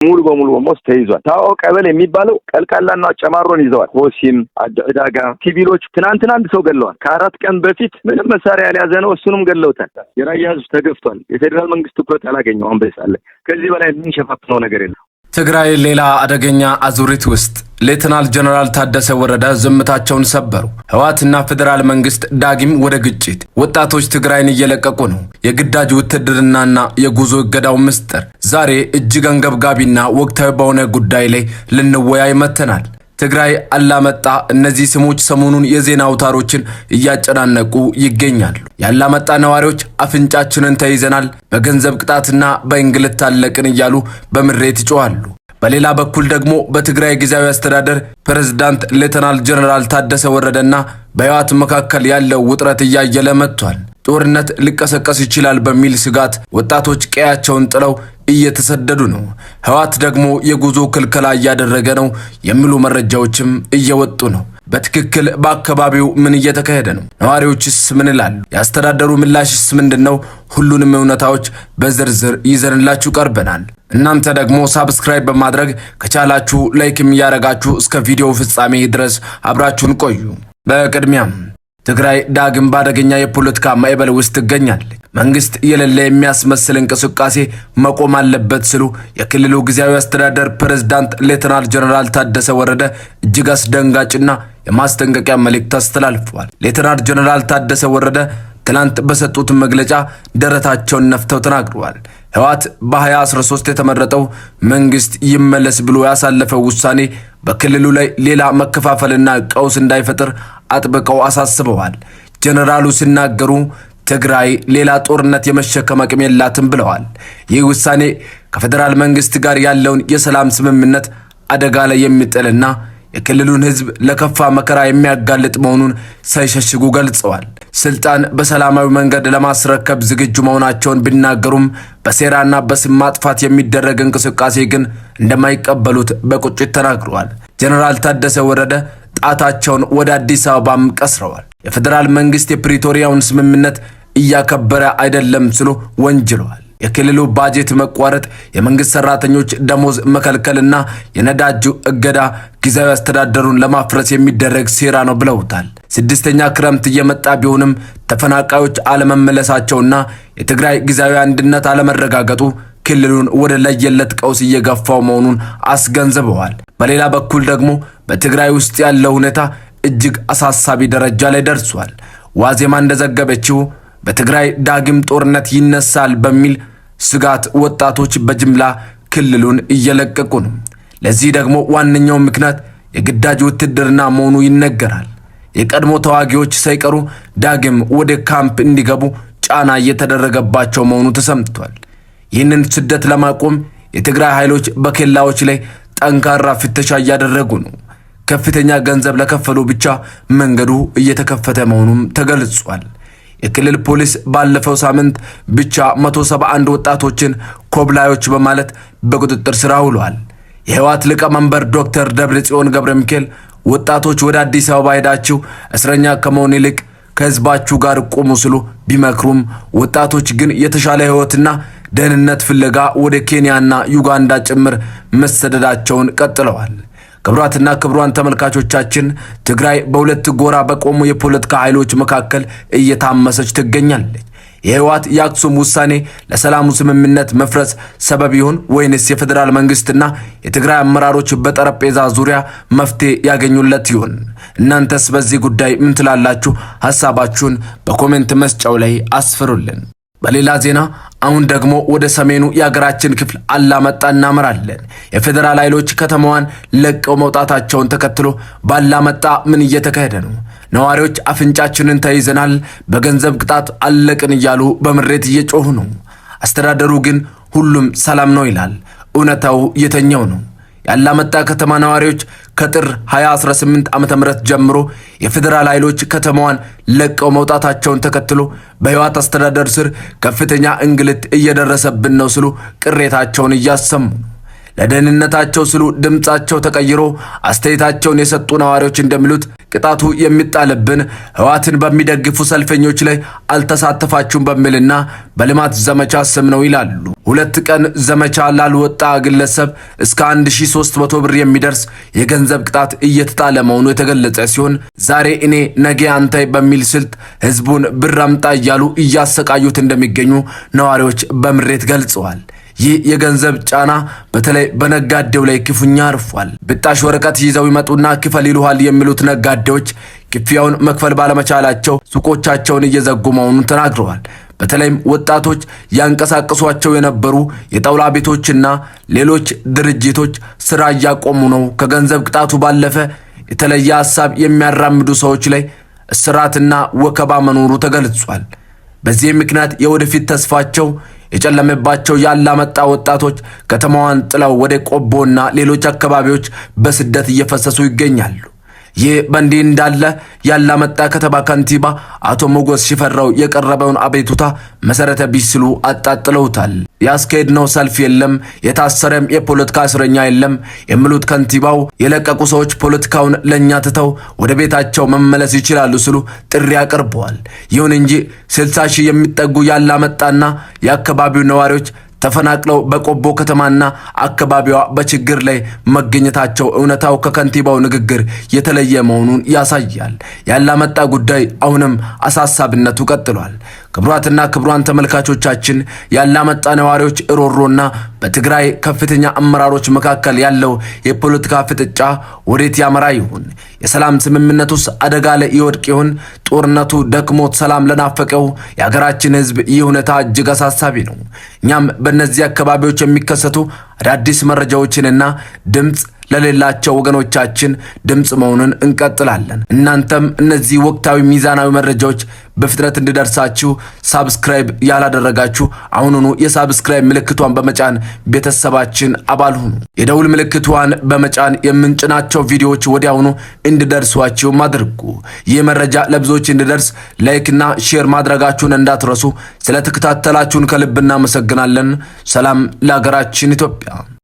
ሙሉ በሙሉ ሞስ ተይዟል። ታው ቀበሌ የሚባለው ቀልቃላና ጨማሮን ይዘዋል። ሆሲም አዳጋ ሲቪሎች ትናንትና አንድ ሰው ገለዋል። ከ4 ቀን በፊት ምንም መሳሪያ ያልያዘ ነው እሱንም ገለውታል። የራያ ህዝብ ተገፍቷል። የፌደራል መንግስት ትኩረት አላገኘውም። በሳለ ከዚህ በላይ ምን ሸፋፍነው ነገር የለም። ትግራይ ሌላ አደገኛ አዙሪት ውስጥ ሌተናል ጀነራል ታደሰ ወረደ ዝምታቸውን ሰበሩ። ህወሓትና ፌደራል መንግስት ዳግም ወደ ግጭት። ወጣቶች ትግራይን እየለቀቁ ነው። የግዳጅ ውትድርናና የጉዞ እገዳው ምስጢር። ዛሬ እጅግ አንገብጋቢና ወቅታዊ በሆነ ጉዳይ ላይ ልንወያይ መተናል። ትግራይ አላመጣ። እነዚህ ስሞች ሰሞኑን የዜና አውታሮችን እያጨናነቁ ይገኛሉ። ያላመጣ ነዋሪዎች አፍንጫችንን ተይዘናል፣ በገንዘብ ቅጣትና በእንግልት ታለቅን እያሉ በምሬት ይጮሃሉ። በሌላ በኩል ደግሞ በትግራይ ጊዜያዊ አስተዳደር ፕሬዝዳንት ሌተናል ጀነራል ታደሰ ወረደና በህወሓት መካከል ያለው ውጥረት እያየለ መጥቷል። ጦርነት ሊቀሰቀስ ይችላል በሚል ስጋት ወጣቶች ቀያቸውን ጥለው እየተሰደዱ ነው። ህወሓት ደግሞ የጉዞ ክልከላ እያደረገ ነው የሚሉ መረጃዎችም እየወጡ ነው። በትክክል በአካባቢው ምን እየተካሄደ ነው? ነዋሪዎችስ ምን ይላሉ? ያስተዳደሩ ምላሽስ ምንድነው? ሁሉንም እውነታዎች በዝርዝር ይዘንላችሁ ቀርበናል። እናንተ ደግሞ ሳብስክራይብ በማድረግ ከቻላችሁ ላይክም ያረጋችሁ እስከ ቪዲዮው ፍጻሜ ድረስ አብራችሁን ቆዩ። በቅድሚያም ትግራይ ዳግም ባደገኛ የፖለቲካ ማዕበል ውስጥ ትገኛለች። መንግስት የሌለ የሚያስመስል እንቅስቃሴ መቆም አለበት ሲሉ የክልሉ ጊዜያዊ አስተዳደር ፕሬዝዳንት ሌተናል ጀነራል ታደሰ ወረደ እጅግ አስደንጋጭና የማስጠንቀቂያ መልእክት አስተላልፈዋል። ሌተናል ጀነራል ታደሰ ወረደ ትላንት በሰጡት መግለጫ ደረታቸውን ነፍተው ተናግረዋል። ህወሓት በ2013 የተመረጠው መንግስት ይመለስ ብሎ ያሳለፈው ውሳኔ በክልሉ ላይ ሌላ መከፋፈልና ቀውስ እንዳይፈጥር አጥብቀው አሳስበዋል። ጀነራሉ ሲናገሩ ትግራይ ሌላ ጦርነት የመሸከም አቅም የላትም ብለዋል። ይህ ውሳኔ ከፌደራል መንግስት ጋር ያለውን የሰላም ስምምነት አደጋ ላይ የሚጥልና የክልሉን ህዝብ ለከፋ መከራ የሚያጋልጥ መሆኑን ሳይሸሽጉ ገልጸዋል። ስልጣን በሰላማዊ መንገድ ለማስረከብ ዝግጁ መሆናቸውን ቢናገሩም በሴራና በስም ማጥፋት የሚደረግ እንቅስቃሴ ግን እንደማይቀበሉት በቁጭት ተናግረዋል። ጀነራል ታደሰ ወረደ ጣታቸውን ወደ አዲስ አበባም ቀስረዋል። የፌደራል መንግስት የፕሪቶሪያውን ስምምነት እያከበረ አይደለም ሲሉ ወንጅለዋል። የክልሉ ባጀት መቋረጥ፣ የመንግስት ሰራተኞች ደሞዝ መከልከልና የነዳጅ እገዳ ጊዜያዊ አስተዳደሩን ለማፍረስ የሚደረግ ሴራ ነው ብለውታል። 6ኛ ክረምት እየመጣ ቢሆንም ተፈናቃዮች አለመመለሳቸውና የትግራይ ጊዜያዊ አንድነት አለመረጋገጡ ክልሉን ወደ ለየለት ቀውስ እየገፋው መሆኑን አስገንዝበዋል። በሌላ በኩል ደግሞ በትግራይ ውስጥ ያለው ሁኔታ እጅግ አሳሳቢ ደረጃ ላይ ደርሷል። ዋዜማ እንደዘገበችው በትግራይ ዳግም ጦርነት ይነሳል በሚል ስጋት ወጣቶች በጅምላ ክልሉን እየለቀቁ ነው። ለዚህ ደግሞ ዋነኛው ምክንያት የግዳጅ ውትድርና መሆኑ ይነገራል። የቀድሞ ተዋጊዎች ሳይቀሩ ዳግም ወደ ካምፕ እንዲገቡ ጫና እየተደረገባቸው መሆኑ ተሰምቷል። ይህንን ስደት ለማቆም የትግራይ ኃይሎች በኬላዎች ላይ ጠንካራ ፍተሻ እያደረጉ ነው። ከፍተኛ ገንዘብ ለከፈሉ ብቻ መንገዱ እየተከፈተ መሆኑም ተገልጿል። የክልል ፖሊስ ባለፈው ሳምንት ብቻ 171 ወጣቶችን ኮብላዮች በማለት በቁጥጥር ስር አውሏል። የህወሓት ሊቀመንበር ዶክተር ደብረጽዮን ገብረሚካኤል ወጣቶች ወደ አዲስ አበባ ሄዳችሁ እስረኛ ከመሆን ይልቅ ከህዝባችሁ ጋር ቁሙ ሲሉ ቢመክሩም ወጣቶች ግን የተሻለ ህይወትና ደህንነት ፍለጋ ወደ ኬንያና ዩጋንዳ ጭምር መሰደዳቸውን ቀጥለዋል። ክቡራትና ክቡራን ተመልካቾቻችን ትግራይ በሁለት ጎራ በቆሙ የፖለቲካ ኃይሎች መካከል እየታመሰች ትገኛለች። የህወሓት የአክሱም ውሳኔ ለሰላሙ ስምምነት መፍረስ ሰበብ ይሆን ወይንስ የፌደራል መንግስትና የትግራይ አመራሮች በጠረጴዛ ዙሪያ መፍትሄ ያገኙለት ይሆን? እናንተስ በዚህ ጉዳይ ምን ትላላችሁ? ሐሳባችሁን በኮሜንት መስጫው ላይ አስፍሩልን። በሌላ ዜና አሁን ደግሞ ወደ ሰሜኑ የሀገራችን ክፍል አላመጣ እናመራለን። የፌደራል ኃይሎች ከተማዋን ለቀው መውጣታቸውን ተከትሎ ባላመጣ ምን እየተካሄደ ነው? ነዋሪዎች አፍንጫችንን ተይዘናል፣ በገንዘብ ቅጣት አለቅን እያሉ በምሬት እየጮሁ ነው። አስተዳደሩ ግን ሁሉም ሰላም ነው ይላል። እውነታው የተኛው ነው። ያላመጣ ከተማ ነዋሪዎች ከጥር 2018 ዓመተ ምህረት ጀምሮ የፌደራል ኃይሎች ከተማዋን ለቀው መውጣታቸውን ተከትሎ በህወሓት አስተዳደር ስር ከፍተኛ እንግልት እየደረሰብን ነው ሲሉ ቅሬታቸውን እያሰሙ ለደህንነታቸው ሲሉ ድምጻቸው ተቀይሮ አስተያየታቸውን የሰጡ ነዋሪዎች እንደሚሉት ቅጣቱ የሚጣልብን ህወሓትን በሚደግፉ ሰልፈኞች ላይ አልተሳተፋችሁም በሚልና በልማት ዘመቻ ስም ነው ይላሉ። 2 ቀን ዘመቻ ላልወጣ ግለሰብ እስከ 1300 ብር የሚደርስ የገንዘብ ቅጣት እየተጣለ መሆኑ የተገለጸ ሲሆን ዛሬ እኔ ነገ አንተ በሚል ስልት ህዝቡን ብር አምጣ እያሉ እያሰቃዩት እንደሚገኙ ነዋሪዎች በምሬት ገልጸዋል። ይህ የገንዘብ ጫና በተለይ በነጋዴው ላይ ክፉኛ አርፏል። ብጣሽ ወረቀት ይዘው ይመጡና ክፈል ይሉሃል የሚሉት ነጋዴዎች ክፍያውን መክፈል ባለመቻላቸው ሱቆቻቸውን እየዘጉ መሆኑን ተናግረዋል። በተለይም ወጣቶች ያንቀሳቀሷቸው የነበሩ የጣውላ ቤቶችና ሌሎች ድርጅቶች ስራ እያቆሙ ነው። ከገንዘብ ቅጣቱ ባለፈ የተለየ ሐሳብ የሚያራምዱ ሰዎች ላይ እስራትና ወከባ መኖሩ ተገልጿል። በዚህ ምክንያት የወደፊት ተስፋቸው የጨለመባቸው ያላመጣ ወጣቶች ከተማዋን ጥለው ወደ ቆቦና ሌሎች አካባቢዎች በስደት እየፈሰሱ ይገኛሉ። ይህ በእንዲህ እንዳለ ያላመጣ ከተማ ከንቲባ አቶ ሞገስ ሽፈራው የቀረበውን አቤቱታ መሰረተ ቢስ ሲሉ አጣጥለውታል። ያስኬድነው ሰልፍ የለም፣ የታሰረም የፖለቲካ እስረኛ የለም የሚሉት ከንቲባው የለቀቁ ሰዎች ፖለቲካውን ለኛ ትተው ወደ ቤታቸው መመለስ ይችላሉ ሲሉ ጥሪ አቅርበዋል። ይሁን እንጂ 60 ሺህ የሚጠጉ ያላመጣና የአካባቢው ነዋሪዎች ተፈናቅለው በቆቦ ከተማና አካባቢዋ በችግር ላይ መገኘታቸው እውነታው ከከንቲባው ንግግር የተለየ መሆኑን ያሳያል። ያላመጣ ጉዳይ አሁንም አሳሳቢነቱ ቀጥሏል። ክቡራትና ክቡራን ተመልካቾቻችን ያላመጣ ነዋሪዎች ሮሮና በትግራይ ከፍተኛ አመራሮች መካከል ያለው የፖለቲካ ፍጥጫ ወዴት ያመራ ይሆን? የሰላም ስምምነቱስ አደጋ ላይ ይወድቅ ይሆን? ጦርነቱ ደክሞት ሰላም ለናፈቀው የሀገራችን ሕዝብ ይህ ሁኔታ እጅግ አሳሳቢ ነው። እኛም በእነዚህ አካባቢዎች የሚከሰቱ አዳዲስ መረጃዎችንና ድምፅ ለሌላቸው ወገኖቻችን ድምፅ መሆኑን እንቀጥላለን። እናንተም እነዚህ ወቅታዊ ሚዛናዊ መረጃዎች በፍጥነት እንዲደርሳችሁ ሳብስክራይብ ያላደረጋችሁ አሁኑኑ የሳብስክራይብ ምልክቷን በመጫን ቤተሰባችን አባል ሁኑ። የደውል ምልክቷን በመጫን የምንጭናቸው ቪዲዮዎች ወዲያውኑ እንዲደርሷችሁ አድርጉ። ይህ መረጃ ለብዙዎች እንዲደርስ ላይክና ሼር ማድረጋችሁን እንዳትረሱ። ስለተከታተላችሁን ከልብ እናመሰግናለን። ሰላም ለሀገራችን ኢትዮጵያ።